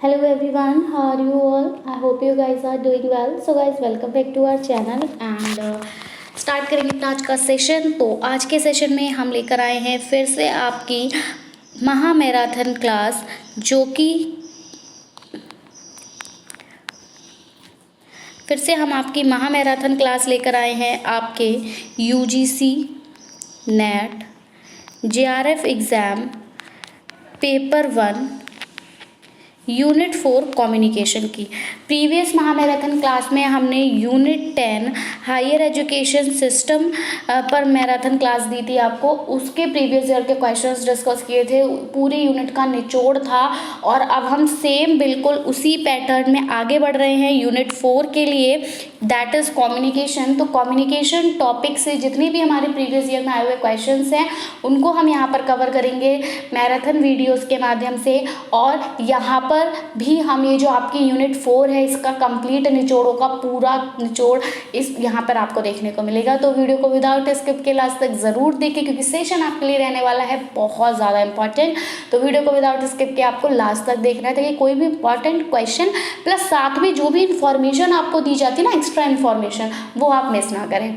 Hello everyone, how are you all? I hope you guys are doing well. So guys, welcome back to our channel and start करेंगे अपना आज का session. तो आज के session में हम लेकर आए हैं फिर से आपकी महा मैराथन क्लास, जो कि फिर से हम आपकी महा मैराथन क्लास लेकर आए हैं आपके UGC net JRF exam paper 1 unit 4 communication की। प्रीवियस महामैराथन क्लास में हमने यूनिट 10 हायर एजुकेशन सिस्टम पर मैराथन क्लास दी थी आपको। उसके प्रीवियस ईयर के क्वेश्चंस डिस्कस किए थे, पूरे यूनिट का निचोड़ था। और अब हम सेम बिल्कुल उसी पैटर्न में आगे बढ़ रहे हैं यूनिट 4 के लिए, दैट इज़ कम्युनिकेशन। तो कम्युनिकेशन टॉपिक से जितने भी हमारे प्रीवियस ईयर में आए हुए क्वेश्चंस हैं उनको हम यहाँ पर कवर करेंगे मैराथन वीडियोज़ के माध्यम से। और यहाँ पर भी हम ये जो आपकी यूनिट 4 है इसका कंप्लीट निचोड़ों का पूरा निचोड़ इस यहाँ पर आपको देखने को मिलेगा। तो वीडियो को विदाउट स्किप के लास्ट तक ज़रूर देखें, क्योंकि सेशन आपके लिए रहने वाला है बहुत ज़्यादा इंपॉर्टेंट। तो वीडियो को विदाउट स्किप के आपको लास्ट तक देखना है, ताकि कोई भी इंपॉर्टेंट क्वेश्चन प्लस साथ में जो भी इन्फॉर्मेशन आपको दी जाती है ना, एक्स्ट्रा इन्फॉर्मेशन, वो आप मिस ना करें।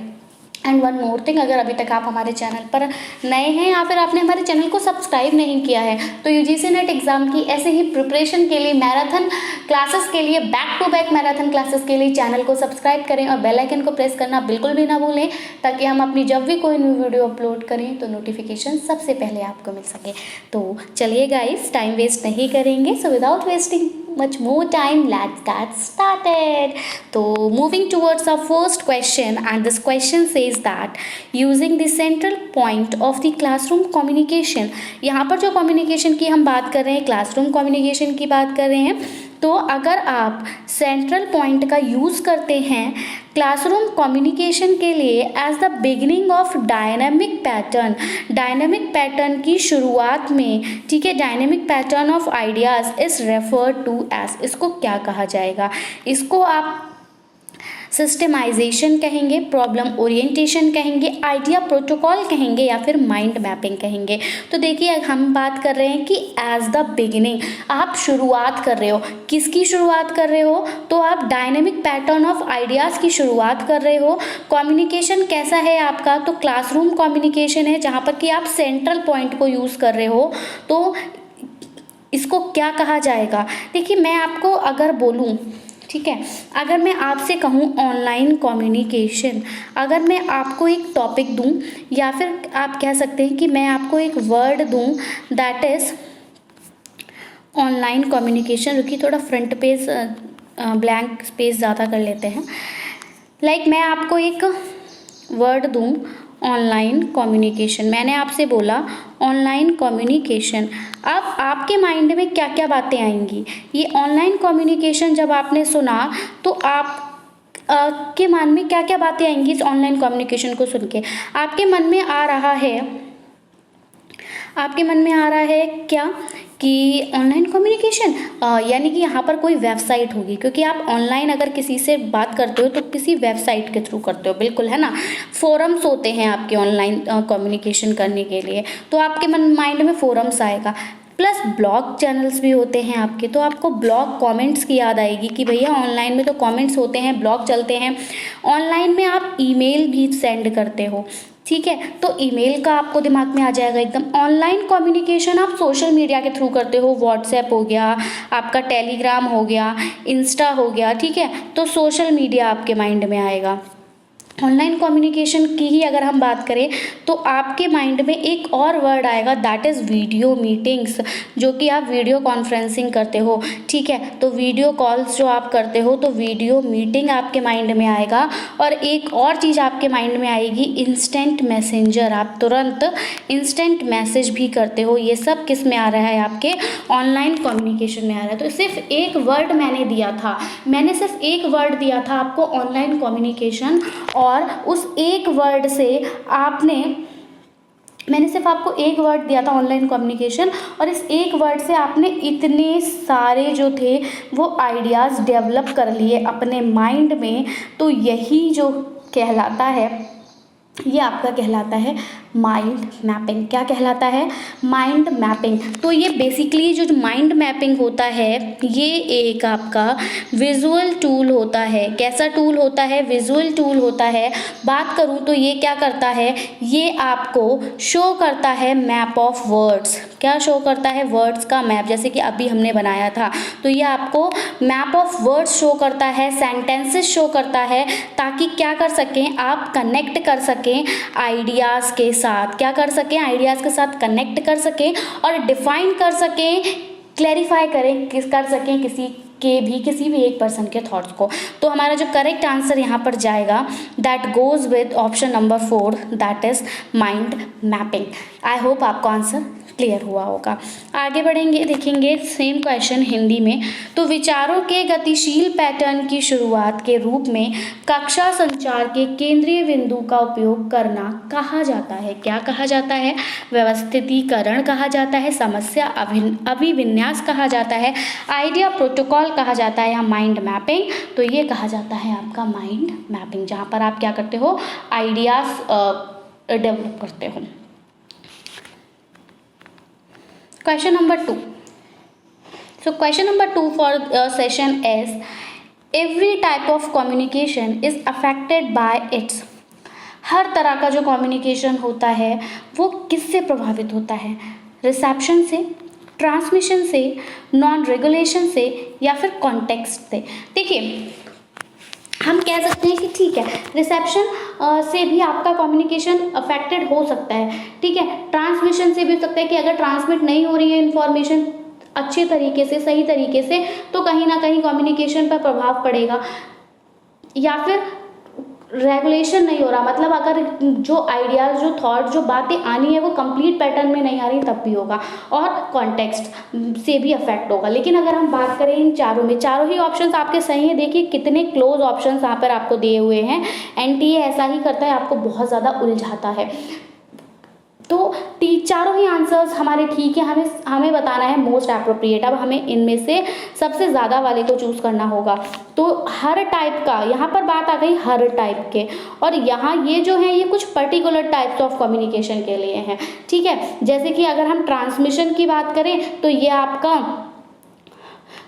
एंड वन मोर थिंग, अगर अभी तक आप हमारे चैनल पर नए हैं या फिर आपने हमारे चैनल को सब्सक्राइब नहीं किया है, तो यूजीसी नेट एग्ज़ाम की ऐसे ही प्रिपरेशन के लिए मैराथन क्लासेस के लिए, back to back marathon classes के लिए चैनल को सब्सक्राइब करें और बेल आइकन को प्रेस करना बिल्कुल भी ना भूलें, ताकि हम अपनी जब भी कोई न्यू वीडियो अपलोड करें तो नोटिफिकेशन सबसे पहले आपको मिल सके। तो चलिए गाइस, टाइम वेस्ट नहीं करेंगे। So without wasting much more time, let's get started. So moving towards our first question, and this question says that using the central point of the classroom communication, यहाँ पर जो communication की हम बात कर रहे हैं, classroom communication की बात कर रहे हैं, तो अगर आप सेंट्रल पॉइंट का यूज़ करते हैं क्लासरूम कम्युनिकेशन के लिए as the beginning of dynamic pattern की शुरुआत में, ठीक है, dynamic pattern of ideas is referred to as, इसको क्या कहा जाएगा? इसको आप सिस्टमाइजेशन कहेंगे, प्रॉब्लम ओरिएंटेशन कहेंगे, आइडिया प्रोटोकॉल कहेंगे, या फिर माइंड मैपिंग कहेंगे। तो देखिए, हम बात कर रहे हैं कि एज द बिगिनिंग, आप शुरुआत कर रहे हो। किसकी शुरुआत कर रहे हो? तो आप डायनेमिक पैटर्न ऑफ आइडियाज़ की शुरुआत कर रहे हो। कम्युनिकेशन कैसा है आपका? तो क्लासरूम कम्युनिकेशन है, जहाँ पर कि आप सेंट्रल पॉइंट को यूज़ कर रहे हो। तो इसको क्या कहा जाएगा? देखिए, मैं आपको अगर बोलूँ, ठीक है, अगर मैं आपसे कहूँ ऑनलाइन कम्युनिकेशन, अगर मैं आपको एक टॉपिक दूँ, या फिर आप कह सकते हैं कि मैं आपको एक वर्ड दूँ, दैट इज़ ऑनलाइन कम्युनिकेशन। रुकिए, थोड़ा फ्रंट पेज ब्लैंक स्पेस ज़्यादा कर लेते हैं। लाइक मैं आपको एक वर्ड दूँ ऑनलाइन कम्युनिकेशन, मैंने आपसे बोला ऑनलाइन कम्युनिकेशन। अब आपके माइंड में क्या क्या बातें आएंगी? ये ऑनलाइन कम्युनिकेशन जब आपने सुना तो आप के मन में क्या क्या बातें आएंगी इस ऑनलाइन कम्युनिकेशन को सुन के? आपके मन में आ रहा है क्या कि ऑनलाइन कम्युनिकेशन यानी कि यहाँ पर कोई वेबसाइट होगी, क्योंकि आप ऑनलाइन अगर किसी से बात करते हो तो किसी वेबसाइट के थ्रू करते हो, बिल्कुल, है ना। फोरम्स होते हैं आपके ऑनलाइन कम्युनिकेशन करने के लिए, तो आपके माइंड में फोरम्स आएगा। प्लस ब्लॉग चैनल्स भी होते हैं आपके, तो आपको ब्लॉग कमेंट्स की याद आएगी कि भैया ऑनलाइन में तो कमेंट्स होते हैं, ब्लॉग चलते हैं। ऑनलाइन में आप ईमेल भी सेंड करते हो, ठीक है, तो ईमेल का आपको दिमाग में आ जाएगा एकदम। ऑनलाइन कम्युनिकेशन आप सोशल मीडिया के थ्रू करते हो, व्हाट्सएप हो गया, आपका टेलीग्राम हो गया, इंस्टा हो गया, ठीक है, तो सोशल मीडिया आपके माइंड में आएगा। ऑनलाइन कम्युनिकेशन की ही अगर हम बात करें तो आपके माइंड में एक और वर्ड आएगा, दैट इज़ वीडियो मीटिंग्स, जो कि आप वीडियो कॉन्फ्रेंसिंग करते हो, ठीक है, तो वीडियो कॉल्स जो आप करते हो, तो वीडियो मीटिंग आपके माइंड में आएगा। और एक और चीज़ आपके माइंड में आएगी, इंस्टेंट मैसेंजर, आप तुरंत इंस्टेंट मैसेज भी करते हो। ये सब किस में आ रहा है? आपके ऑनलाइन कम्युनिकेशन में आ रहा है। तो सिर्फ एक वर्ड मैंने सिर्फ एक वर्ड दिया था आपको, ऑनलाइन कम्युनिकेशन, और उस एक वर्ड से मैंने सिर्फ आपको एक वर्ड दिया था ऑनलाइन कम्युनिकेशन, और इस एक वर्ड से आपने इतने सारे जो थे वो आइडियाज़ डेवलप कर लिए अपने माइंड में। तो यही जो कहलाता है, ये आपका कहलाता है माइंड मैपिंग। क्या कहलाता है? Mind mapping. तो ये बेसिकली जो माइंड मैपिंग होता है ये एक आपका विजुअल टूल होता है। कैसा टूल होता है? विजुअल टूल होता है। बात करूँ तो ये क्या करता है? ये आपको शो करता है मैप ऑफ वर्ड्स। क्या शो करता है? वर्ड्स का मैप, जैसे कि अभी हमने बनाया था। तो ये आपको मैप ऑफ वर्ड्स शो करता है, सेंटेंसेस शो करता है, ताकि क्या कर सकें आप? कनेक्ट कर सकें आइडियाज़ के साथ। क्या कर सकें? आइडियाज़ के साथ कनेक्ट कर सकें और डिफाइन कर सकें, क्लैरिफाई कर सकें किसी भी एक पर्सन के थॉट्स को। तो हमारा जो करेक्ट आंसर यहाँ पर जाएगा that goes with option number 4, that is mind mapping. I hope आपको आंसर क्लियर हुआ होगा। आगे बढ़ेंगे, देखेंगे सेम क्वेश्चन हिंदी में। तो विचारों के गतिशील पैटर्न की शुरुआत के रूप में कक्षा संचार के केंद्रीय बिंदु का उपयोग करना कहा जाता है। क्या कहा जाता है? व्यवस्थितीकरण कहा जाता है, समस्या अभिविन्यास कहा जाता है, आइडिया प्रोटोकॉल कहा जाता है, या माइंड मैपिंग। तो ये कहा जाता है आपका माइंड मैपिंग, जहाँ पर आप क्या करते हो? आइडियाज डेवलप करते हो। Question number 2. So question number 2 for session is every type of communication is affected by its। हर तरह का जो कम्युनिकेशन होता है वो किससे प्रभावित होता है? रिसेप्शन से, ट्रांसमिशन से, नॉन रेगुलेशन से, या फिर कॉन्टेक्स्ट से। देखिए हम कह सकते हैं कि ठीक है रिसेप्शन से भी आपका कम्युनिकेशन अफेक्टेड हो सकता है, ठीक है। ट्रांसमिशन से भी हो सकता है कि अगर ट्रांसमिट नहीं हो रही है इन्फॉर्मेशन अच्छे तरीके से, सही तरीके से, तो कहीं ना कहीं कम्युनिकेशन पर प्रभाव पड़ेगा। या फिर रेगुलेशन नहीं हो रहा, मतलब अगर जो आइडियाज़, जो थॉट, जो बातें आनी है वो कंप्लीट पैटर्न में नहीं आ रही तब भी होगा। और कॉन्टेक्स्ट से भी अफेक्ट होगा। लेकिन अगर हम बात करें इन चारों में, चारों ही ऑप्शंस आपके सही हैं। देखिए कितने क्लोज ऑप्शंस यहाँ पर आपको दिए हुए हैं। एनटीए ऐसा ही करता है, आपको बहुत ज़्यादा उलझाता है। तो चारों ही आंसर्स हमारे ठीक है। हमें बताना है मोस्ट एप्रोप्रिएट। अब हमें इनमें से सबसे ज़्यादा वाले को चूज़ करना होगा। तो हर टाइप का, यहाँ पर बात आ गई हर टाइप के, और यहाँ ये जो है ये कुछ पर्टिकुलर टाइप्स ऑफ कम्युनिकेशन के लिए हैं, ठीक है। जैसे कि अगर हम ट्रांसमिशन की बात करें तो ये आपका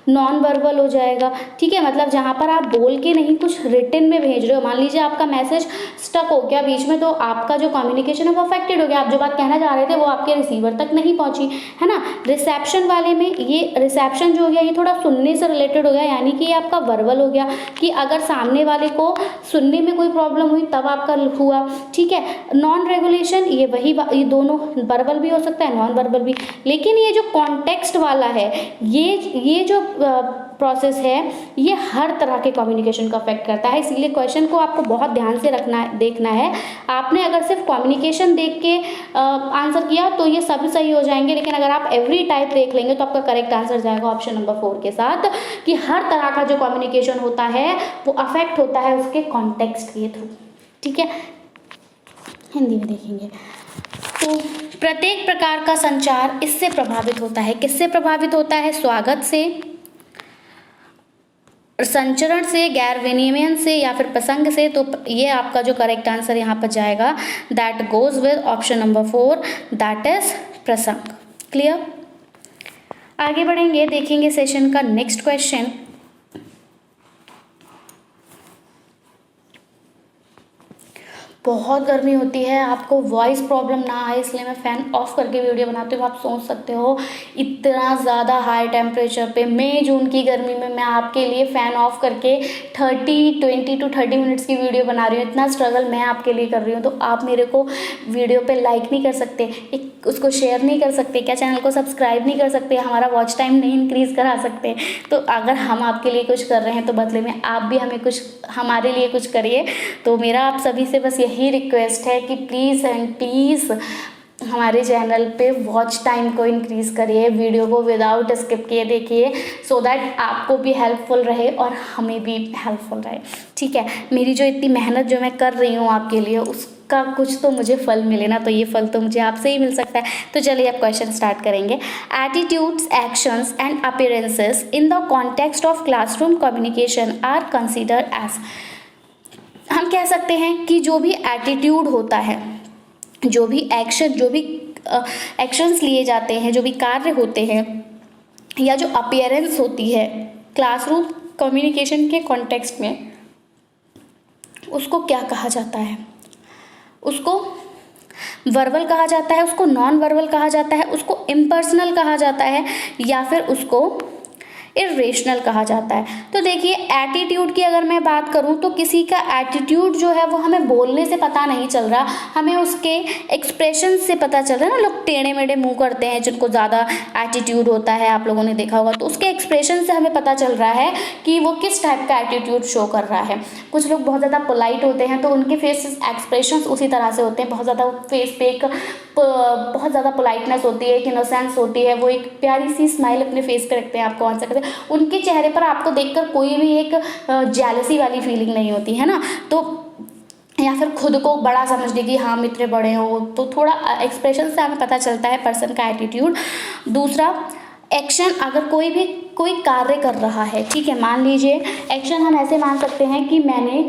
नॉन वर्बल हो जाएगा, ठीक है। मतलब जहाँ पर आप बोल के नहीं कुछ रिटन में भेज रहे हो, मान लीजिए आपका मैसेज स्टक हो गया बीच में, तो आपका जो कम्युनिकेशन है वो अफेक्टेड हो गया। आप जो बात कहना चाह रहे थे वो आपके रिसीवर तक नहीं पहुँची, है ना। रिसेप्शन वाले में ये रिसेप्शन जो हो गया ये थोड़ा सुनने से रिलेटेड हो गया, यानी कि ये आपका वर्बल हो गया कि अगर सामने वाले को सुनने में कोई प्रॉब्लम हुई तब आपका हुआ, ठीक है। नॉन रेगुलेशन ये दोनों वर्बल भी हो सकता है, नॉन वर्बल भी। लेकिन ये जो कॉन्टेक्स्ट वाला है, ये जो प्रोसेस है ये हर तरह के कम्युनिकेशन को अफेक्ट करता है। इसीलिए क्वेश्चन को आपको बहुत ध्यान से देखना है। आपने अगर सिर्फ कम्युनिकेशन देख के आंसर किया तो ये सभी सही हो जाएंगे, लेकिन अगर आप एवरी टाइप देख लेंगे तो आपका करेक्ट आंसर जाएगा ऑप्शन नंबर 4 के साथ, कि हर तरह का जो कम्युनिकेशन होता है वो अफेक्ट होता है उसके कॉन्टेक्स्ट के थ्रू, ठीक है। हिंदी में देखेंगे तो प्रत्येक प्रकार का संचार इससे प्रभावित होता है। किससे प्रभावित होता है? स्वागत से, संचरण से, गैर विनिमयन से, या फिर प्रसंग से। तो ये आपका जो करेक्ट आंसर यहाँ पर जाएगा that goes with option number 4, that is प्रसंग। क्लियर? आगे बढ़ेंगे, देखेंगे सेशन का नेक्स्ट क्वेश्चन। बहुत गर्मी होती है, आपको वॉइस प्रॉब्लम ना आए इसलिए मैं फ़ैन ऑफ करके वीडियो बनाती हूँ। आप सोच सकते हो इतना ज़्यादा हाई टेम्परेचर पे मई जून की गर्मी में मैं आपके लिए फ़ैन ऑफ करके 20 to 30 मिनट्स की वीडियो बना रही हूँ। इतना स्ट्रगल मैं आपके लिए कर रही हूँ, तो आप मेरे को वीडियो पे लाइक नहीं कर सकते, उसको शेयर नहीं कर सकते, क्या चैनल को सब्सक्राइब नहीं कर सकते, हमारा वॉच टाइम नहीं इंक्रीज़ करा सकते। तो अगर हम आपके लिए कुछ कर रहे हैं तो बदले में आप भी हमारे लिए कुछ करिए। तो मेरा आप सभी से बस यही रिक्वेस्ट है कि प्लीज़ एंड प्लीज़ हमारे चैनल पे वॉच टाइम को इंक्रीज़ करिए, वीडियो को विदाउट स्किप किए देखिए, सो दैट आपको भी हेल्पफुल रहे और हमें भी हेल्पफुल रहे, ठीक है। मेरी जो इतनी मेहनत जो मैं कर रही हूँ आपके लिए उसका कुछ तो मुझे फल मिले ना, तो ये फल तो मुझे आपसे ही मिल सकता है। तो चलिए अब क्वेश्चन स्टार्ट करेंगे। Attitudes, actions and appearances in the context of classroom communication are considered as. हम कह सकते हैं कि जो भी एटीट्यूड होता है, जो भी एक्शंस लिए जाते हैं, जो भी कार्य होते हैं, या जो अपीयरेंस होती है क्लासरूम कम्युनिकेशन के कॉन्टेक्स्ट में, उसको क्या कहा जाता है? उसको वर्बल कहा जाता है, उसको नॉन वर्बल कहा जाता है, उसको इम्पर्सनल कहा जाता है, या फिर उसको इर्रेशनल कहा जाता है। तो देखिए, एटीट्यूड की अगर मैं बात करूं तो किसी का एटीट्यूड जो है वो हमें बोलने से पता नहीं चल रहा, हमें उसके एक्सप्रेशन से पता चल रहा है ना। लोग टेढ़े मेढ़े मुंह करते हैं जिनको ज़्यादा एटीट्यूड होता है, आप लोगों ने देखा होगा, तो उसके एक्सप्रेशन से हमें पता चल रहा है कि वो किस टाइप का एटीट्यूड शो कर रहा है। कुछ लोग बहुत ज़्यादा पोलाइट होते हैं तो उनके फेस एक्सप्रेशन उसी तरह से होते हैं, बहुत ज़्यादा फेस पे एक बहुत ज़्यादा पोलाइटनेस होती है, एक इनोसेंस होती है, वो एक प्यारी सी स्माइल अपने फेस पे रखते हैं, आपको आंसर करते हैं। उनके चेहरे पर आपको देखकर कोई भी एक जेलसी वाली फीलिंग नहीं होती है ना। तो या फिर खुद को बड़ा समझने की, हाँ मित्र बड़े हो, तो थोड़ा एक्सप्रेशन से हमें पता चलता है पर्सन का एटीट्यूड। दूसरा, एक्शन, अगर कोई कार्य कर रहा है, ठीक है, मान लीजिए एक्शन हम ऐसे मान सकते हैं कि मैंने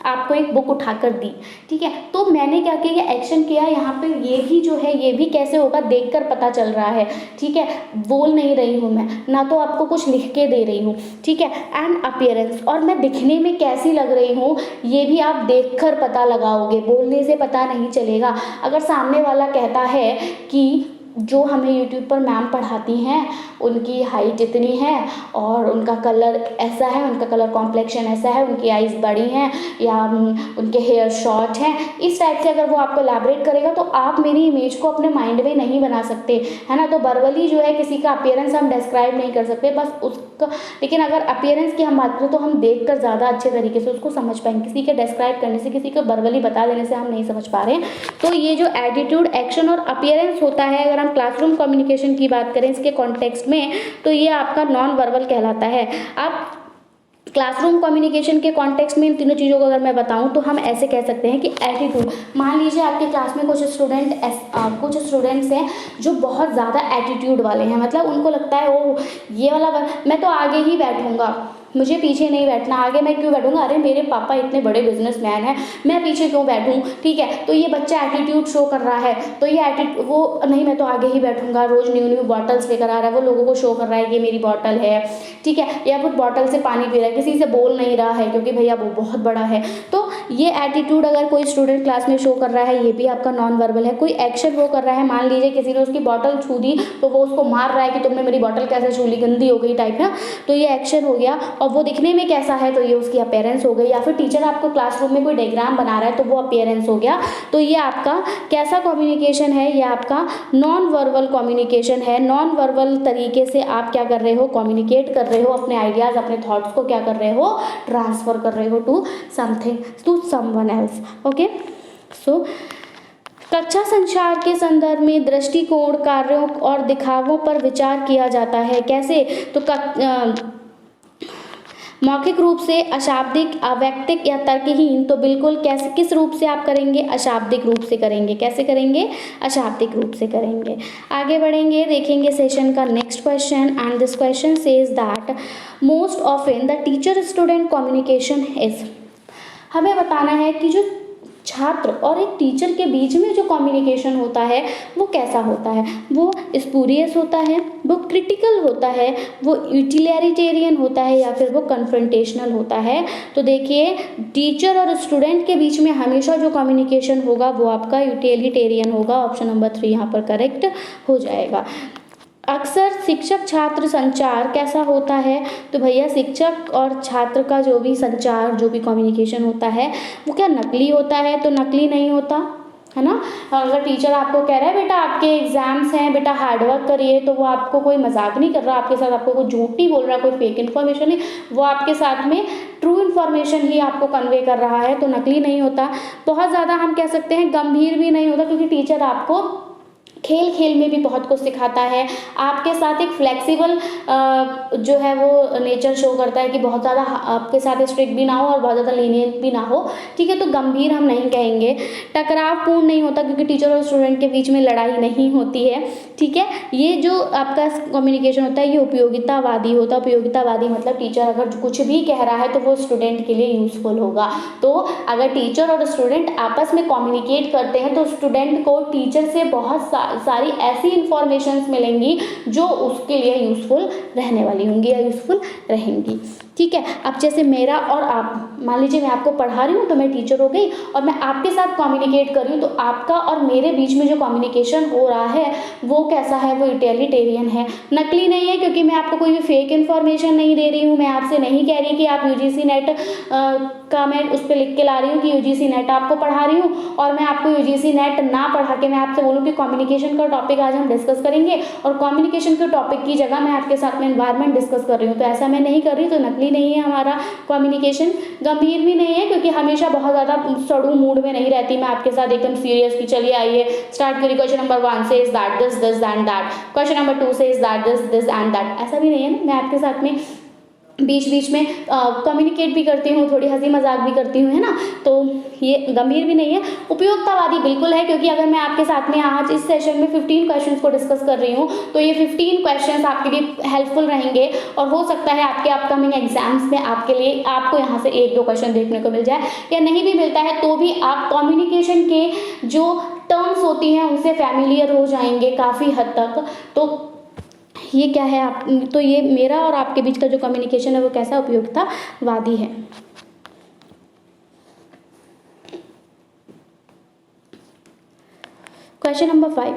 आपको एक बुक उठाकर दी, ठीक है, तो मैंने क्या किया, एक्शन किया। यहाँ पे ये भी जो है, ये भी कैसे होगा, देखकर पता चल रहा है, ठीक है, बोल नहीं रही हूँ मैं, ना तो आपको कुछ लिख के दे रही हूँ, ठीक है। एंड अपीयरेंस, और मैं दिखने में कैसी लग रही हूँ ये भी आप देखकर पता लगाओगे, बोलने से पता नहीं चलेगा। अगर सामने वाला कहता है कि जो हमें यूट्यूब पर मैम पढ़ाती हैं उनकी हाइट इतनी है और उनका कलर ऐसा है, उनका कलर कॉम्प्लेक्शन ऐसा है, उनकी आइज़ बड़ी हैं, या उनके हेयर शॉर्ट हैं, इस टाइप से अगर वो आपको एलैबोरेट करेगा तो आप मेरी इमेज को अपने माइंड में नहीं बना सकते, है ना। तो वर्बली जो है किसी का अपीयरेंस हम डिस्क्राइब नहीं कर सकते, बस उसका, लेकिन अगर अपीयरेंस की हम बात करें तो हम देख कर ज़्यादा अच्छे तरीके से उसको समझ पाएंगे। किसी के डिस्क्राइब करने से, किसी को वर्बली बता देने से हम नहीं समझ पा रहे हैं। तो ये जो एटीट्यूड, एक्शन और अपीयरेंस होता है, अगर क्लासरूम कम्युनिकेशन की बात करें इसके कॉन्टेक्स्ट में, तो ये आपका नॉन वर्बल कहलाता है। अब क्लासरूम कम्युनिकेशन के कॉन्टेक्स्ट में इन तीनों चीज़ों को अगर मैं बताऊं तो हम ऐसे कह सकते हैं कि एटीट्यूड, मान लीजिए आपके क्लास में कुछ स्टूडेंट्स हैं जो बहुत ज़्यादा एटीट्यूड वाले हैं, मतलब उनको लगता है ओ ये वाला मैं तो आगे ही बैठूंगा, मुझे पीछे नहीं बैठना, आगे मैं क्यों बैठूंगा, अरे मेरे पापा इतने बड़े बिजनेसमैन हैं, मैं पीछे क्यों बैठूं, ठीक है। तो ये बच्चा एटीट्यूड शो कर रहा है, तो ये एटीट्यूड, वो नहीं मैं तो आगे ही बैठूंगा, रोज न्यू बॉटल्स लेकर आ रहा है, वो लोगों को शो कर रहा है ये मेरी बॉटल है, ठीक है, या फिर बॉटल से पानी पी रहा है, किसी से बोल नहीं रहा है क्योंकि भैया वो बहुत बड़ा है। तो ये एटीट्यूड अगर कोई स्टूडेंट क्लास में शो कर रहा है, ये भी आपका नॉन वर्बल है। कोई एक्शन वो कर रहा है, मान लीजिए किसी ने उसकी बॉटल छू दी तो वो उसको मार रहा है कि तुमने मेरी बॉटल कैसे छू ली, गंदी हो गई टाइप है, तो ये एक्शन हो गया। और वो दिखने में कैसा है तो ये उसकी अपीयरेंस हो गई। या फिर टीचर आपको क्लासरूम में कोई डायग्राम बना रहा है तो वो अपीयरेंस हो गया। तो ये आपका कैसा कम्युनिकेशन है, ये आपका नॉन वर्बल कम्युनिकेशन है। नॉन वर्बल तरीके से आप क्या कर रहे हो, कम्युनिकेट कर रहे हो, अपने आइडियाज़, अपने थॉट्स को क्या कर रहे हो, ट्रांसफर कर रहे हो to something, to someone else. Okay, so कक्षा संचार के संदर्भ में दृष्टिकोण, कार्यों और दिखावों पर विचार किया जाता है। कैसे, तो मौखिक रूप से, अशाब्दिक, अवैक्तिक या तर्कहीन, तो बिल्कुल कैसे, किस रूप से आप करेंगे, अशाब्दिक रूप से करेंगे। कैसे करेंगे, अशाब्दिक रूप से करेंगे। आगे बढ़ेंगे, देखेंगे सेशन का next question, and this question says that most often the teacher student communication is, हमें बताना है कि जो छात्र और एक टीचर के बीच में जो कम्युनिकेशन होता है वो कैसा होता है। वो स्पूरियस होता है, वो क्रिटिकल होता है, वो यूटिलिटेरियन होता है, या फिर वो कन्फ्रंटेशनल होता है। तो देखिए, टीचर और स्टूडेंट के बीच में हमेशा जो कम्युनिकेशन होगा वो आपका यूटिलिटेरियन होगा। ऑप्शन नंबर 3 यहाँ पर करेक्ट हो जाएगा। अक्सर शिक्षक छात्र संचार कैसा होता है, तो भैया शिक्षक और छात्र का जो भी संचार, जो भी कम्युनिकेशन होता है वो क्या नकली होता है, तो नकली नहीं होता है ना। अगर टीचर आपको कह रहा है बेटा आपके एग्जाम्स हैं, बेटा हार्डवर्क करिए, तो वो आपको कोई मजाक नहीं कर रहा आपके साथ, आपको कोई झूठ नहीं बोल रहा, कोई फेक इन्फॉर्मेशन नहीं, वो आपके साथ में ट्रू इन्फॉर्मेशन ही आपको कन्वे कर रहा है, तो नकली नहीं होता। बहुत ज़्यादा हम कह सकते हैं गंभीर भी नहीं होता, क्योंकि टीचर आपको खेल खेल में भी बहुत कुछ सिखाता है। आपके साथ एक फ्लेक्सिबल जो है वो नेचर शो करता है कि बहुत ज़्यादा आपके साथ स्ट्रिक्ट भी ना हो और बहुत ज़्यादा लीनियंट भी ना हो, ठीक है। तो गंभीर हम नहीं कहेंगे। टकराव पूर्ण नहीं होता क्योंकि टीचर और स्टूडेंट के बीच में लड़ाई नहीं होती है, ठीक है। ये जो आपका कम्युनिकेशन होता है ये उपयोगितावादी होता है। उपयोगितावादी मतलब टीचर अगर कुछ भी कह रहा है तो वो स्टूडेंट के लिए यूजफुल होगा। तो अगर टीचर और स्टूडेंट आपस में कम्युनिकेट करते हैं तो स्टूडेंट को टीचर से बहुत सारी ऐसी इंफॉर्मेशंस मिलेंगी जो उसके लिए यूजफुल रहने वाली होंगी या यूजफुल रहेंगी, ठीक है। अब जैसे मेरा और आप, मान लीजिए मैं आपको पढ़ा रही हूँ तो मैं टीचर हो गई और मैं आपके साथ कम्युनिकेट कर रही हूँ, तो आपका और मेरे बीच में जो कम्युनिकेशन हो रहा है वो कैसा है, वो इटैलिटेरियन है, नकली नहीं है। क्योंकि मैं आपको कोई भी फेक इन्फॉर्मेशन नहीं दे रही हूँ। मैं आपसे नहीं कह रही कि आप यूजीसी नेट का मैं उस पर लिख के ला रही हूँ कि यूजीसी नेट आपको पढ़ा रही हूँ और मैं आपको यूजीसी नेट ना पढ़ा के मैं आपसे बोलूँ कि कम्युनिकेशन का टॉपिक आज हम डिस्कस करेंगे और कम्युनिकेशन के टॉपिक की जगह मैं आपके साथ में एनवायरनमेंट डिस्कस कर रही हूँ। तो ऐसा मैं नहीं कर रही, तो नकली नहीं है हमारा कम्युनिकेशन। गंभीर भी नहीं है क्योंकि हमेशा बहुत ज़्यादा सड़ू मूड में नहीं रहती मैं आपके साथ एकदम सीरियस कि चलिए आइए स्टार्ट करिए। Question number 1 says that this this and that, question number 2 says that this this and that, ऐसा भी नहीं है ना। मैं आपके साथ में बीच बीच में कम्युनिकेट भी करती हूँ, थोड़ी हंसी मजाक भी करती हूँ, है ना। तो ये गंभीर भी नहीं है। उपयोगितावादी बिल्कुल है क्योंकि अगर मैं आपके साथ में आज इस सेशन में 15 क्वेश्चंस को डिस्कस कर रही हूँ तो ये 15 क्वेश्चंस आपके लिए हेल्पफुल रहेंगे और हो सकता है आपके अपकमिंग एग्जाम्स में आपके लिए आपको यहाँ से 1-2 क्वेश्चन देखने को मिल जाए, या नहीं भी मिलता है तो भी आप कम्युनिकेशन के जो टर्म्स होती हैं उनसे फैमिलियर हो जाएंगे काफ़ी हद तक। तो ये क्या है आप, तो ये मेरा और आपके बीच का जो कम्युनिकेशन है वो कैसा उपयोगितावादी है। Question number 5,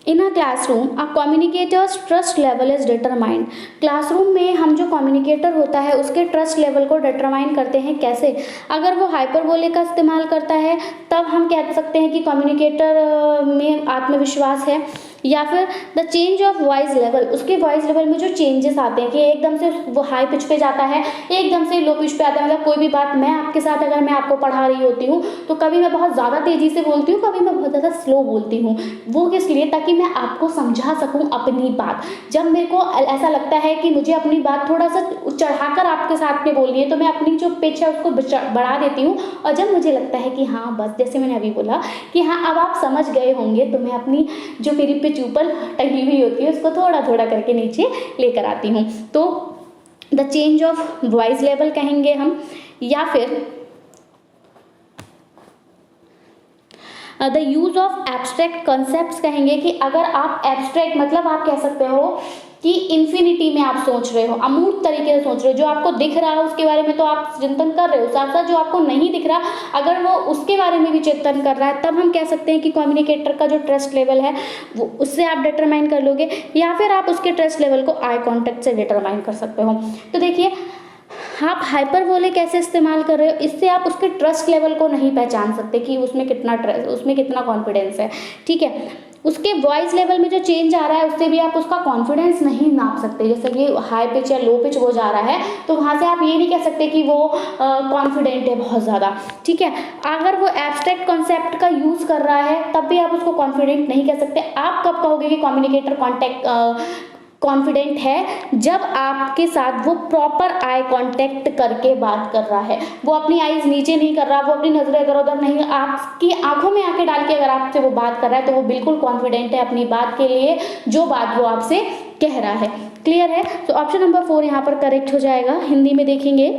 in a classroom a communicators trust level is determined. Classroom में हम जो कम्युनिकेटर होता है उसके ट्रस्ट लेवल को डिटरमाइन करते हैं कैसे। अगर वो हाइपरबोले का इस्तेमाल करता है तब हम कह सकते हैं कि कम्युनिकेटर में आत्मविश्वास है, या फिर the change of voice level, उसके वॉइस लेवल में जो चेंजेस आते हैं कि एकदम से वो हाई पिच पे जाता है, एकदम से लो पिच पे आता है। मतलब कोई भी बात मैं आपके साथ अगर मैं आपको पढ़ा रही होती हूँ तो कभी मैं बहुत ज़्यादा तेज़ी से बोलती हूँ, कभी मैं बहुत ज़्यादा स्लो बोलती हूँ। वो किस लिए, ताकि मैं आपको समझा सकूँ अपनी बात। जब मेरे को ऐसा लगता है कि मुझे अपनी बात थोड़ा सा चढ़ाकर आपके साथ में बोलनी है तो मैं अपनी जो पिच है उसको बढ़ा देती हूँ, और जब मुझे लगता है कि हाँ बस, जैसे मैंने अभी बोला कि हाँ अब आप समझ गए होंगे, तो मैं अपनी जो मेरी पिच ऊपर टंगी हुई होती है उसको थोड़ा थोड़ा करके नीचे लेकर आती हूँ। तो the change of voice level कहेंगे हम, या फिर the use of abstract concepts कहेंगे कि अगर आप एब्स्ट्रैक्ट मतलब आप कह सकते हो कि इन्फिनिटी में आप सोच रहे हो, अमूर्त तरीके से सोच रहे हो, जो आपको दिख रहा है उसके बारे में तो आप चिंतन कर रहे हो, साथ साथ जो आपको नहीं दिख रहा अगर वो उसके बारे में भी चिंतन कर रहा है, तब हम कह सकते हैं कि कम्युनिकेटर का जो ट्रस्ट लेवल है वो उससे आप डिटरमाइन कर लोगे। या फिर आप उसके ट्रस्ट लेवल को आई कॉन्टेक्ट से डिटरमाइन कर सकते हो। तो देखिए आप हाइपरबोले कैसे इस्तेमाल कर रहे हो, इससे आप उसके ट्रस्ट लेवल को नहीं पहचान सकते कि उसमें कितना कॉन्फिडेंस है, ठीक है। उसके वॉइस लेवल में जो चेंज आ रहा है उससे भी आप उसका कॉन्फिडेंस नहीं नाप सकते। जैसे कि हाई पिच या लो पिच वो जा रहा है तो वहाँ से आप ये नहीं कह सकते कि वो कॉन्फिडेंट है बहुत ज़्यादा, ठीक है। अगर वो एब्स्ट्रैक्ट कॉन्सेप्ट का यूज़ कर रहा है तब भी आप उसको कॉन्फिडेंट नहीं कह सकते। आप कब कहोगे कि कम्युनिकेटर कॉन्फिडेंट है, जब आपके साथ वो प्रॉपर आई कांटेक्ट करके बात कर रहा है, वो अपनी आईज नीचे नहीं कर रहा, वो अपनी नजरें इधर उधर नहीं, आपकी आंखों में आंखें डाल के अगर आपसे वो बात कर रहा है तो वो बिल्कुल कॉन्फिडेंट है अपनी बात के लिए, जो बात वो आपसे कह रहा है। क्लियर है। तो ऑप्शन नंबर 4 यहाँ पर करेक्ट हो जाएगा। हिंदी में देखेंगे,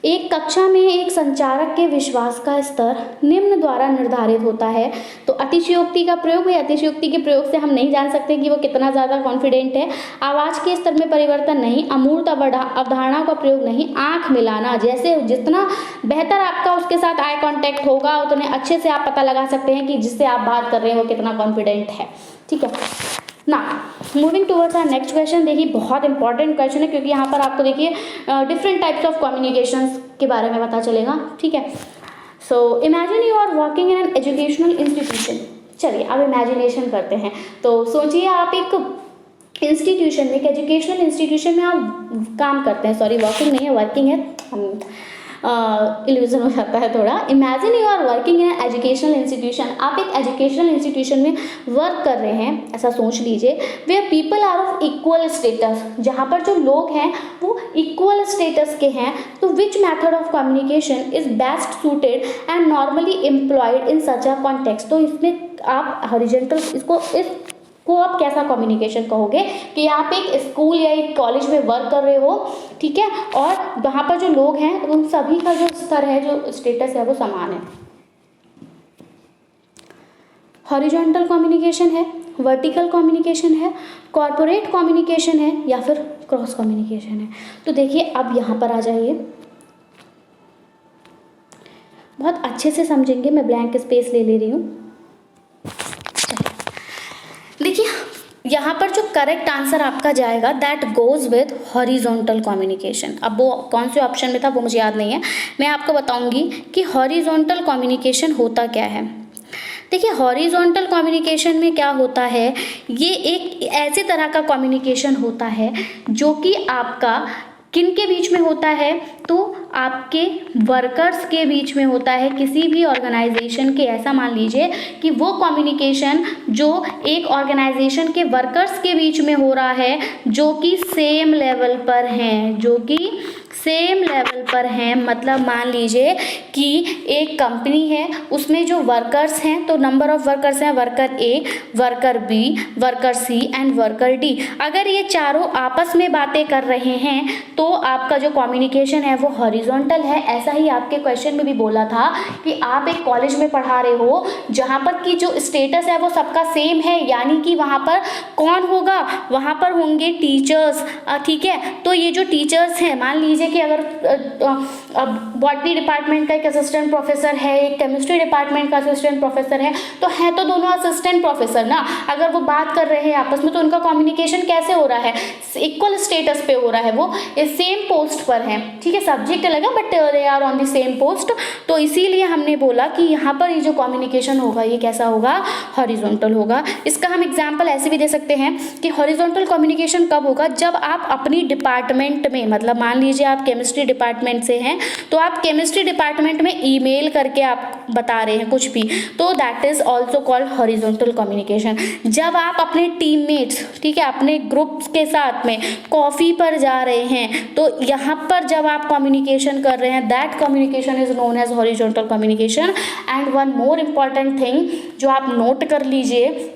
एक कक्षा में एक संचारक के विश्वास का स्तर निम्न द्वारा निर्धारित होता है। तो अतिशयोक्ति का प्रयोग, या अतिशयोक्ति के प्रयोग से हम नहीं जान सकते कि वो कितना ज़्यादा कॉन्फिडेंट है। आवाज़ के स्तर में परिवर्तन नहीं, अमूर्त अवधारणाओं का प्रयोग नहीं, आंख मिलाना, जैसे जितना बेहतर आपका उसके साथ आई कांटेक्ट होगा उतने अच्छे से आप पता लगा सकते हैं कि जिससे आप बात कर रहे हैं वो कितना कॉन्फिडेंट है, ठीक है ना। Moving towards our next question, देखिए बहुत इंपॉर्टेंट क्वेश्चन है क्योंकि यहाँ पर आपको देखिए डिफरेंट टाइप्स ऑफ कम्युनिकेशंस के बारे में पता चलेगा, ठीक है। So imagine you are working in an educational institution. चलिए अब इमेजिनेशन करते हैं। तो सोचिए आप एक इंस्टीट्यूशन में, एक एजुकेशनल इंस्टीट्यूशन में आप काम करते हैं, सॉरी वर्किंग नहीं है, वर्किंग है, इल्यूजन हो जाता है थोड़ा। Imagine you are working in educational institution, आप एक एजुकेशनल इंस्टीट्यूशन में वर्क कर रहे हैं, ऐसा सोच लीजिए, where people are of equal status, जहाँ पर जो लोग हैं वो इक्वल स्टेटस के हैं, तो which method of communication is best suited and normally employed in such a context. तो इसमें आप हॉरिजॉन्टल इसको आप कैसा कम्युनिकेशन कहोगे कि आप एक स्कूल या एक कॉलेज में वर्क कर रहे हो, ठीक है, और वहाँ पर जो लोग हैं उन सभी का जो स्तर है, जो स्टेटस है वो समान है। हॉरिजॉन्टल कम्युनिकेशन है, वर्टिकल कम्युनिकेशन है, कॉर्पोरेट कम्युनिकेशन है, या फिर क्रॉस कम्युनिकेशन है। तो देखिए अब यहाँ पर आ जाइए, बहुत अच्छे से समझेंगे, मैं ब्लैंक स्पेस ले रही हूँ। देखिए यहाँ पर जो करेक्ट आंसर आपका जाएगा that goes with horizontal communication. अब वो कौन से ऑप्शन में था वो मुझे याद नहीं है, मैं आपको बताऊंगी कि हॉरिजॉन्टल कम्युनिकेशन होता क्या है। देखिए हॉरिजॉन्टल कम्युनिकेशन में क्या होता है, ये एक ऐसे तरह का कम्युनिकेशन होता है जो कि आपका किन के बीच में होता है, तो आपके वर्कर्स के बीच में होता है, किसी भी ऑर्गेनाइजेशन के। ऐसा मान लीजिए कि वो कम्युनिकेशन जो एक ऑर्गेनाइजेशन के वर्कर्स के बीच में हो रहा है जो कि सेम लेवल पर हैं, जो कि सेम लेवल पर हैं। मतलब मान लीजिए कि एक कंपनी है, उसमें जो वर्कर्स हैं, तो नंबर ऑफ वर्कर्स हैं, worker A, worker B, worker C and worker D. अगर ये चारों आपस में बातें कर रहे हैं तो आपका जो कम्युनिकेशन है वो हॉरिजॉन्टल है। ऐसा ही आपके क्वेश्चन में भी बोला था कि आप एक कॉलेज में पढ़ा रहे हो जहाँ पर कि जो स्टेटस है वो सबका सेम है, यानी कि वहाँ पर कौन होगा, वहाँ पर होंगे टीचर्स, ठीक है। तो ये जो टीचर्स हैं, मान लीजिए कि अगर बॉटनी डिपार्टमेंट का एक असिस्टेंट प्रोफेसर है, एक केमिस्ट्री डिपार्टमेंट का असिस्टेंट प्रोफेसर है, तो है तो दोनों असिस्टेंट प्रोफेसर ना। अगर वो बात कर रहे हैं आपस में तो उनका कम्युनिकेशन कैसे हो रहा है, इक्वल स्टेटस पे हो रहा है, वो सेम पोस्ट पर है, ठीक है। सब्जेक्ट अलग है but they are on the same post. तो इसीलिए हमने बोला कि यहाँ पर ये जो कम्युनिकेशन होगा ये कैसा होगा, हॉरिजॉन्टल होगा। इसका हम एग्जांपल ऐसे भी दे सकते हैं कि हॉरिजॉन्टल कम्युनिकेशन कब होगा, जब आप अपनी डिपार्टमेंट में, मतलब मान लीजिए आप केमिस्ट्री डिपार्टमेंट से हैं तो आप केमिस्ट्री डिपार्टमेंट में ईमेल करके आप बता रहे हैं कुछ भी, तो that is also called horizontal communication. जब आप अपने टीममेट्स, ठीक है, अपने ग्रुप्स के साथ में कॉफ़ी पर जा रहे हैं तो यहाँ पर जब आप कम्युनिकेशन कर रहे हैं that communication is known as horizontal communication. And one more important thing जो आप नोट कर लीजिए,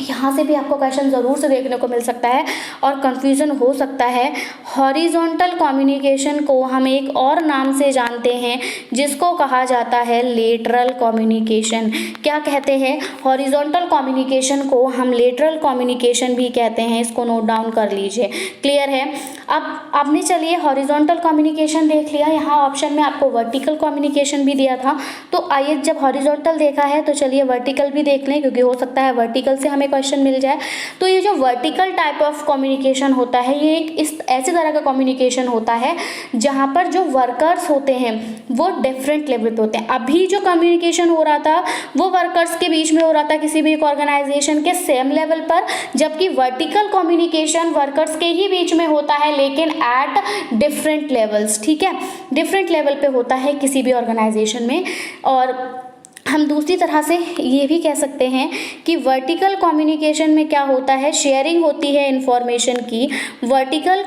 यहाँ से भी आपको क्वेश्चन ज़रूर से देखने को मिल सकता है और कन्फ्यूज़न हो सकता है। हॉरिजॉन्टल कम्युनिकेशन को हम एक और नाम से जानते हैं जिसको कहा जाता है लेटरल कम्युनिकेशन। क्या कहते हैं, हॉरिजॉन्टल कम्युनिकेशन को हम लेटरल कम्युनिकेशन भी कहते हैं। इसको नोट डाउन कर लीजिए, क्लियर है। अब आपने चलिए हॉरिजॉन्टल कम्युनिकेशन देख लिया, यहाँ ऑप्शन में आपको वर्टिकल कम्युनिकेशन भी दिया था। तो आइए जब हॉरिजॉन्टल देखा है तो चलिए वर्टिकल भी देख लें, क्योंकि हो सकता है वर्टिकल से हमें क्वेश्चन मिल जाए। तो ये जो वर्टिकल टाइप ऑफ कम्युनिकेशन होता है ये एक इस ऐसे तरह का कम्युनिकेशन होता है जहाँ पर जो वर्कर्स होते हैं वो डिफरेंट लेवल पे होते हैं। अभी जो कम्युनिकेशन हो रहा था वो वर्कर्स के बीच में हो रहा था किसी भी एक ऑर्गेनाइजेशन के सेम लेवल पर, जबकि वर्टिकल कम्युनिकेशन वर्कर्स के ही बीच में होता है लेकिन एट डिफरेंट लेवल्स, ठीक है, डिफरेंट लेवल पे होता है किसी भी ऑर्गेनाइजेशन में। और हम दूसरी तरह से ये भी कह सकते हैं कि वर्टिकल कम्युनिकेशन में क्या होता है, शेयरिंग होती है इंफॉर्मेशन की। वर्टिकल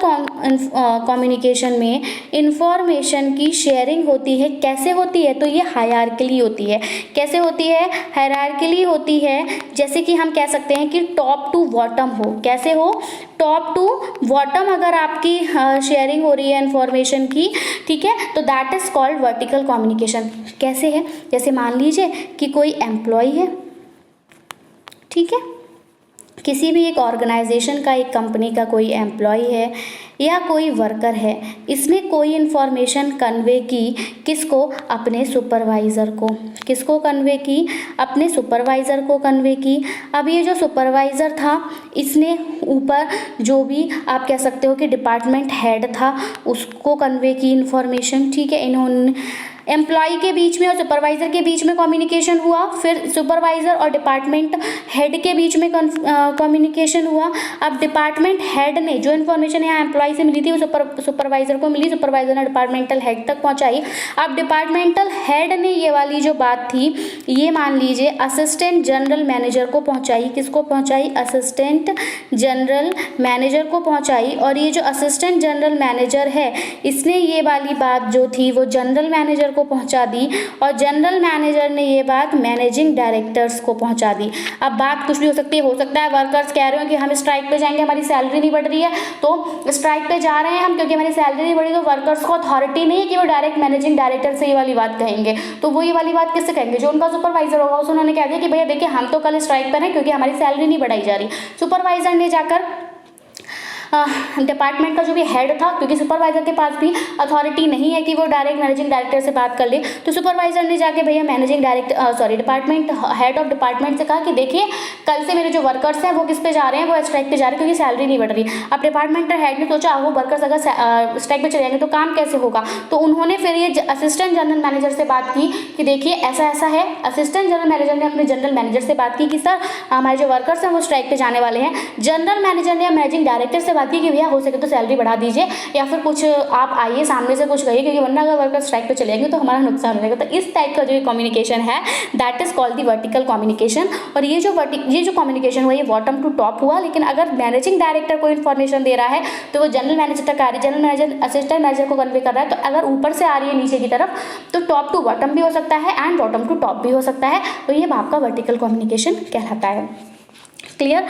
कम्युनिकेशन में इंफॉर्मेशन की शेयरिंग होती है। कैसे होती है, तो ये हायरार्किकली होती है। कैसे होती है, हायरार्किकली होती है। जैसे कि हम कह सकते हैं कि टॉप टू बॉटम हो। कैसे हो, टॉप टू बॉटम अगर आपकी शेयरिंग हो रही है इंफॉर्मेशन की, ठीक है, तो that is called vertical communication. कैसे है, जैसे मान लीजिए कि कोई एम्प्लॉय है, ठीक है, किसी भी एक ऑर्गेनाइजेशन का, एक कंपनी का कोई एम्प्लॉय है या कोई वर्कर है, इसने कोई इन्फॉर्मेशन कन्वे की, किसको, अपने सुपरवाइज़र को। किसको कन्वे की, अपने सुपरवाइज़र को कन्वे की। अब ये जो सुपरवाइज़र था इसने ऊपर जो भी आप कह सकते हो कि डिपार्टमेंट हेड था उसको कन्वे की इन्फॉर्मेशन, ठीक है। इन्होंने एम्प्लॉय के बीच में और सुपरवाइजर के बीच में कम्युनिकेशन हुआ, फिर सुपरवाइजर और डिपार्टमेंट हेड के बीच में कम्युनिकेशन हुआ। अब डिपार्टमेंट हेड ने जो इन्फॉर्मेशन यहाँ एम्प्लॉय से मिली थी वो सुपरवाइजर को मिली, सुपरवाइजर ने डिपार्टमेंटल हेड तक पहुंचाई। अब डिपार्टमेंटल हेड ने ये वाली जो बात थी ये मान लीजिए असिस्टेंट जनरल मैनेजर को पहुंचाई। किसको पहुंचाई? असिस्टेंट जनरल मैनेजर को पहुंचाई। और ये जो असिस्टेंट जनरल मैनेजर है इसने ये वाली बात जो थी वो जनरल मैनेजर को पहुंचा दी और जनरल मैनेजर ने ये बात मैनेजिंग डायरेक्टर्स को पहुंचा दी। अब बात कुछ भी हो सकती है, वर्कर्स कह रहे हो कि हम स्ट्राइक पे जाएंगे, हमारी सैलरी नहीं बढ़ रही है, तो स्ट्राइक पे जा रहे हैं हम क्योंकि हमारी सैलरी नहीं बढ़ी, तो वर्कर्स को अथॉरिटी नहीं है कि वो डायरेक्ट मैनेजिंग डायरेक्टर से ये वाली बात कहेंगे। तो वो ये वाली बात किससे कहेंगे? जो उनका सुपरवाइजर होगा उस उन्होंने कह दिया कि भैया देखिए हम तो कल स्ट्राइक पर हैं क्योंकि हमारी सैलरी नहीं बढ़ाई जा रही। सुपरवाइजर ने जाकर डिपार्टमेंट का जो भी हेड था, क्योंकि सुपरवाइजर के पास भी अथॉरिटी नहीं है कि वो डायरेक्ट मैनेजिंग डायरेक्टर से बात कर ले, तो सुपरवाइजर ने जाके भैया डिपार्टमेंट हेड ऑफ डिपार्टमेंट से कहा कि देखिए कल से मेरे जो वर्कर्स हैं वो किस पे जा रहे हैं, वो स्ट्राइक पे जा रहे हैं क्योंकि सैलरी नहीं बढ़ रही। अब डिपार्टमेंटल हेड ने सोचा वो वर्कर्स अगर स्ट्राइक पे चले जाएंगे तो काम कैसे होगा, तो उन्होंने फिर ये असिस्टेंट जनरल मैनेजर से बात की कि देखिए ऐसा ऐसा है। असिस्टेंट जनरल मैनेजर ने अपने जनरल मैनेजर से बात की कि सर हमारे जो वर्कर्स हैं वो स्ट्राइक पे जाने वाले हैं। जनरल मैनेजर ने मैनेजिंग डायरेक्टर से बात की कि भैया हो सके तो सैलरी बढ़ा दीजिए या फिर कुछ आप आइए सामने से कुछ कहिए क्योंकि वरना अगर वर्कर स्ट्राइक पे चलेंगे तो हमारा नुकसान हो जाएगा। तो इस टाइप का जो कम्युनिकेशन है that is called the vertical communication. और ये जो कम्युनिकेशन हुआ ये बॉटम टू टॉप हुआ, लेकिन अगर मैनेजिंग डायरेक्टर को इन्फॉर्मेशन दे रहा है तो वो जनरल मैनेजर तक आ रही है, जनरल मैनेजर असिस्टेंट मैनेजर को कन्वे कर रहा है। तो अगर ऊपर से आ रही है नीचे की तरफ तो टॉप टू बॉटम भी हो सकता है एंड बॉटम टू टॉप भी हो सकता है। तो ये आपका वर्टिकल कम्युनिकेशन कहलाता है। क्लियर?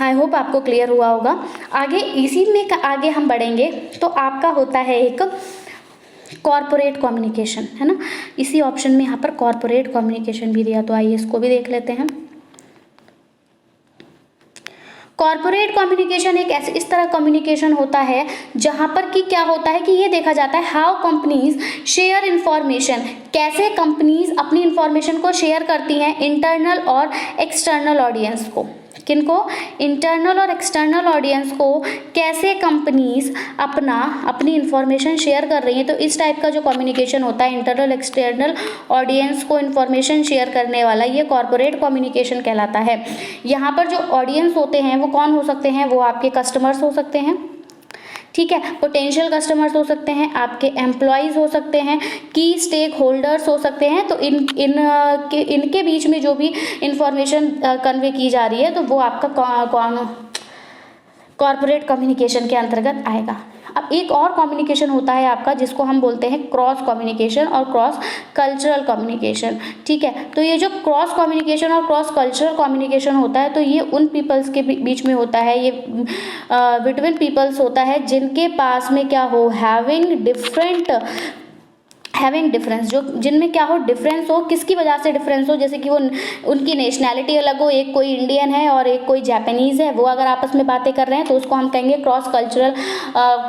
आई होप आपको क्लियर हुआ होगा। आगे इसी में आगे हम बढ़ेंगे तो आपका होता है एक कॉर्पोरेट कम्युनिकेशन, है ना। इसी ऑप्शन में यहाँ पर कॉर्पोरेट कम्युनिकेशन भी दिया, तो आइए इसको भी देख लेते हैं। कॉर्पोरेट कम्युनिकेशन एक ऐसे इस तरह कम्युनिकेशन होता है जहाँ पर कि क्या होता है कि ये देखा जाता है हाउ कंपनीज शेयर इंफॉर्मेशन, कैसे कंपनीज अपनी इंफॉर्मेशन को शेयर करती हैं इंटरनल और एक्सटर्नल ऑडियंस को। किनको? इंटरनल और एक्सटर्नल ऑडियंस को कैसे कंपनीज अपनी इंफॉर्मेशन शेयर कर रही हैं। तो इस टाइप का जो कम्युनिकेशन होता है इंटरनल एक्सटर्नल ऑडियंस को इंफॉर्मेशन शेयर करने वाला, ये कॉर्पोरेट कम्युनिकेशन कहलाता है। यहाँ पर जो ऑडियंस होते हैं वो कौन हो सकते हैं? वो आपके कस्टमर्स हो सकते हैं, ठीक है, पोटेंशियल कस्टमर्स हो सकते हैं, आपके एम्प्लॉयज़ हो सकते हैं, की स्टेक होल्डर्स हो सकते हैं। तो इनके बीच में जो भी इंफॉर्मेशन कन्वे की जा रही है तो वो आपका कॉर्पोरेट कम्युनिकेशन के अंतर्गत आएगा। अब एक और कम्युनिकेशन होता है आपका जिसको हम बोलते हैं क्रॉस कम्युनिकेशन और क्रॉस कल्चरल कम्युनिकेशन, ठीक है। तो ये जो क्रॉस कम्युनिकेशन और क्रॉस कल्चरल कम्युनिकेशन होता है तो ये उन पीपल्स के बीच में होता है, ये बिटवीन पीपल्स होता है जिनके पास में क्या हो, हैविंग डिफरेंस, जो जिनमें क्या हो, डिफरेंस हो। किसकी वजह से डिफरेंस हो? जैसे कि वो उनकी नेशनैलिटी अलग हो, एक कोई इंडियन है और एक कोई जापानीज़ है, वो अगर आपस में बातें कर रहे हैं तो उसको हम कहेंगे क्रॉस कल्चरल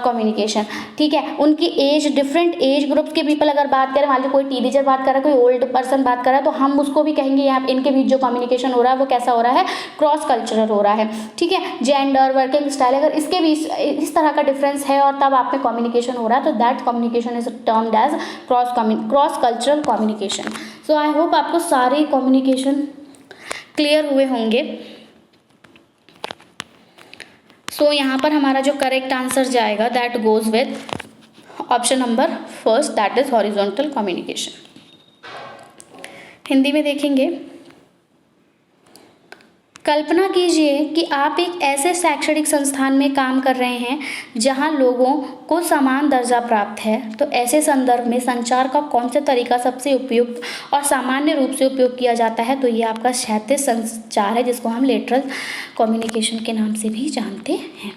कम्युनिकेशन, ठीक है। उनकी एज, डिफरेंट एज ग्रुप्स के पीपल अगर बात करें, मान लीजिए कोई टीनेजर बात कर रहा है, कोई ओल्ड पर्सन बात कर रहा है, तो हम उसको भी कहेंगे यहाँ इनके बीच जो कम्युनिकेशन हो रहा है वो कैसा हो रहा है, क्रॉस कल्चरल हो रहा है, ठीक है। जेंडर, वर्किंग स्टाइल, अगर इसके बीच इस तरह का डिफरेंस है और तब आप में कम्युनिकेशन हो रहा है तो that communication is termed as cross cultural communication. So I hope आपको सारे कम्युनिकेशन क्लियर हुए होंगे। सो यहाँ पर हमारा जो करेक्ट आंसर जाएगा that goes with option number first, that is horizontal communication. Hindi में देखेंगे, कल्पना कीजिए कि आप एक ऐसे शैक्षणिक संस्थान में काम कर रहे हैं जहां लोगों को समान दर्जा प्राप्त है। तो ऐसे संदर्भ में संचार का कौन सा तरीका सबसे उपयुक्त और सामान्य रूप से उपयोग किया जाता है? तो ये आपका क्षैतिज संचार है जिसको हम लेटरल कम्युनिकेशन के नाम से भी जानते हैं।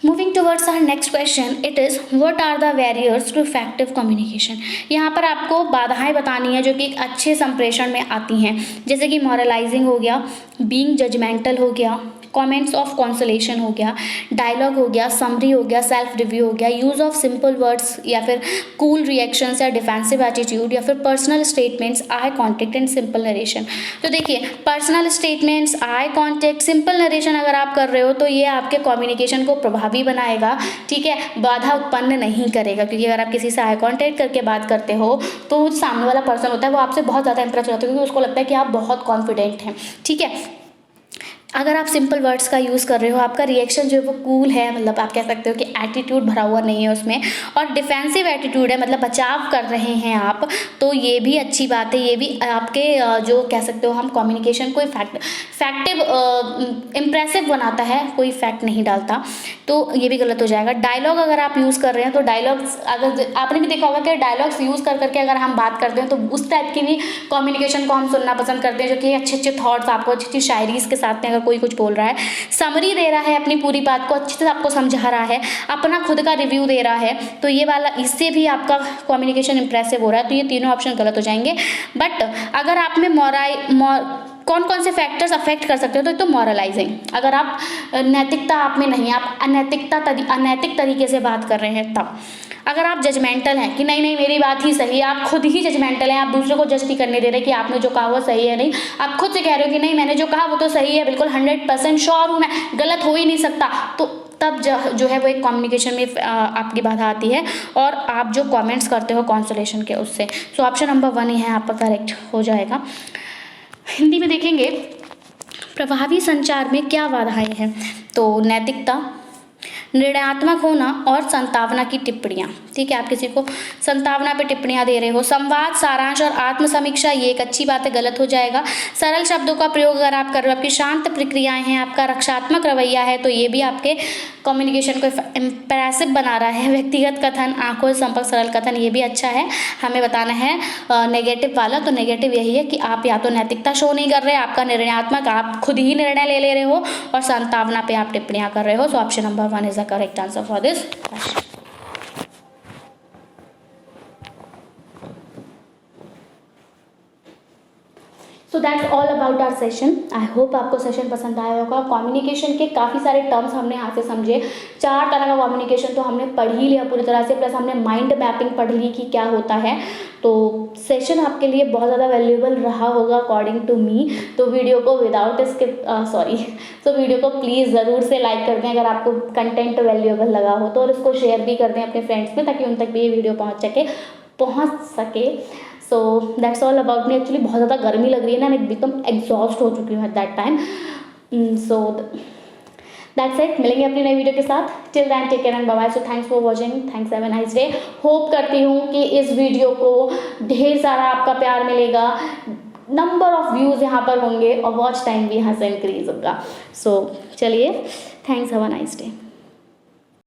Moving towards our next question, it is what are the barriers to effective communication. यहाँ पर आपको बाधाएं बतानी है जो कि एक अच्छे संप्रेषण में आती हैं, जैसे कि मॉरलाइजिंग हो गया, बीइंग जजमेंटल हो गया, कमेंट्स ऑफ कंसोलेशन हो गया, डायलॉग हो गया, समरी हो गया, सेल्फ रिव्यू हो गया, यूज़ ऑफ सिंपल वर्ड्स या फिर कूल रिएक्शंस या डिफेंसिव एटीट्यूड या फिर personal statements, eye contact and simple narration. तो देखिए personal statements, eye contact, simple narration अगर आप कर रहे हो तो ये आपके कम्युनिकेशन को प्रभावी बनाएगा, ठीक है, बाधा उत्पन्न नहीं करेगा। क्योंकि अगर आप किसी से आई कॉन्टेक्ट करके बात करते हो तो सामने वाला पर्सन होता है वो आपसे बहुत ज़्यादा इंप्रेस हो जाता है, क्योंकि उसको लगता है कि आप बहुत कॉन्फिडेंट हैं, ठीक है। अगर आप सिंपल वर्ड्स का यूज़ कर रहे हो, आपका रिएक्शन जो है वो कूल है, मतलब आप कह सकते हो कि एटीट्यूड भरा हुआ नहीं है उसमें, और डिफेंसिव एटीट्यूड है, मतलब बचाव कर रहे हैं आप, तो ये भी अच्छी बात है। ये भी आपके जो कह सकते हो हम कम्युनिकेशन को फैक्टिव इम्प्रेसिव बनाता है, कोई फैक्ट नहीं डालता, तो ये भी गलत हो जाएगा। डायलॉग अगर आप यूज़ कर रहे हैं तो डायलॉग्स, अगर आपने भी देखा होगा कि डायलॉग्स यूज़ कर करके अगर हम बात करते हैं तो उस टाइप की भी कम्युनिकेशन को हम सुनना पसंद करते हैं, जो कि अच्छे अच्छे थॉट्स आपको अच्छी अच्छी शायरी के साथ में अगर कोई कुछ बोल रहा है, समरी दे रहा है, अपनी पूरी बात को अच्छे से आपको समझा रहा है, अपना खुद का रिव्यू दे रहा है, तो ये वाला इससे भी आपका कम्युनिकेशन इंप्रेसिव हो रहा है, तो ये तीनों ऑप्शन गलत हो जाएंगे। बट अगर आप में कौन कौन से फैक्टर्स अफेक्ट कर सकते हो, तो मॉरलाइजिंग, अगर आप नैतिकता आप में नहीं, आप अनैतिक तरीके से बात कर रहे हैं तब। अगर आप जजमेंटल हैं कि नहीं नहीं मेरी बात ही सही है, आप खुद ही जजमेंटल हैं, आप दूसरे को जज नहीं करने दे रहे कि आपने जो कहा वो सही है, नहीं, आप खुद से कह रहे हो कि नहीं मैंने जो कहा वो तो सही है, बिल्कुल 100% श्योर हूँ मैं, गलत हो ही नहीं सकता, तो तब जो है वो एक कम्युनिकेशन में आपकी बाधा आती है, और आप जो कमेंट्स करते हो कंसोलेशन के उससे। सो ऑप्शन नंबर 1 ही है आपका करेक्ट हो जाएगा। हिंदी में देखेंगे प्रभावी संचार में क्या बाधाएं हैं, तो नैतिकता, निर्णयात्मक होना और संतावना की टिप्पणियाँ, ठीक है, आप किसी को संतावना पे टिप्पणियाँ दे रहे हो। संवाद, सारांश और आत्म समीक्षा, ये एक अच्छी बात है, गलत हो जाएगा। सरल शब्दों का प्रयोग अगर आप कर रहे हो, आपकी शांत प्रक्रियाएं हैं, आपका रक्षात्मक रवैया है, तो ये भी आपके कम्युनिकेशन को इम्प्रेसिव बना रहा है। व्यक्तिगत कथन, आंखों से संपर्क, सरल कथन, ये भी अच्छा है। हमें बताना है नेगेटिव वाला, तो नेगेटिव यही है कि आप या तो नैतिकता शो नहीं कर रहे, आपका निर्णयात्मक, आप खुद ही निर्णय ले रहे हो, और संतावना पे आप टिप्पणियाँ कर रहे हो। So option number 1 is the correct answer for this question. So that's all about our session. I hope आपको सेशन पसंद आया होगा। कम्युनिकेशन के काफ़ी सारे टर्म्स हमने यहाँ से समझे। 4 तरह का कम्युनिकेशन तो हमने पढ़ ही लिया पूरी तरह से, प्लस हमने माइंड मैपिंग पढ़ ली कि क्या होता है। तो सेशन आपके लिए बहुत ज़्यादा वैल्यूएबल रहा होगा अकॉर्डिंग टू मी। तो वीडियो को वीडियो को प्लीज़ ज़रूर से लाइक कर दें अगर आपको कंटेंट वैल्यूएबल लगा हो तो, और इसको शेयर भी कर दें अपने फ्रेंड्स में, ताकि उन तक भी ये वीडियो पहुँच सके। सो that's all about me. Actually बहुत ज़्यादा गर्मी लग रही है ना, मैं एकदम एग्जॉस्ट हो चुकी हूँ at that time. So that's it, मिलेंगे अपनी नई वीडियो के साथ। Till then take care and bye bye. So thanks for watching, thanks, have a nice day. Hope करती हूँ कि इस वीडियो को ढेर सारा आपका प्यार मिलेगा, नंबर ऑफ व्यूज़ यहाँ पर होंगे और वॉच टाइम भी यहाँ से इंक्रीज होगा। सो चलिए, thanks, have a nice day.